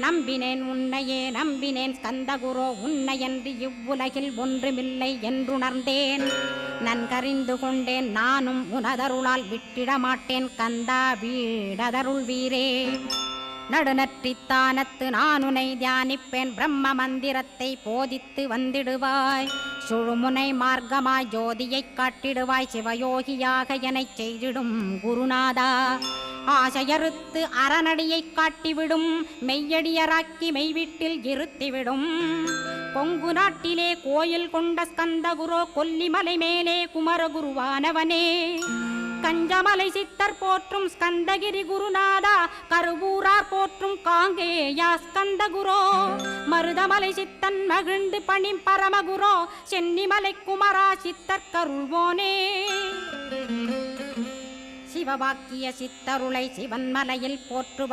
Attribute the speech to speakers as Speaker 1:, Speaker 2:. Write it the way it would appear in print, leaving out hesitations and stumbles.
Speaker 1: நம்பினேன் உன்னையே நம்பினேன் ஸ்கந்தகுரோ உன்னையன்று இவ்வுலகில் ஒன்றுமில்லை என்றுணர்ந்தேன் நன்கறிந்து கொண்டேன் நானும் உனதருளால் விட்டிட மாட்டேன் கந்தா வீடதருள் வீரே நடுநற்றித்தானத்து நானுனை தியானிப்பேன் பிரம்ம மந்திரத்தை போதித்து வந்திடுவாய் சுழுமுனை மார்க்கமாய் ஜோதியைக் காட்டிடுவாய் சிவயோகியாக எனச் செய்திடும் குருநாதா ஆசையறுத்து அறநடியைக் காட்டிவிடும் மெய்யடியராக்கி மெய்வீட்டில் இருத்திவிடும் கொங்கு நாட்டிலே கோயில் கொண்ட ஸ்கந்தகுரோ கொல்லிமலை மேலே குமரகுருவானவனே கஞ்சமலை சித்தர் போற்றும் ஸ்கந்தகிரி குருநாதா கருவூரார் போற்றும் காங்கேயா ஸ்கந்தகுரோ மருதமலை சித்தன் மகிழ்ந்து பணிம் பரமகுரோ சென்னிமலை குமரா சித்தர் கருள்வோனே சிவவாக்கிய சித்தருளை சிவன்மலையில் போற்றுவ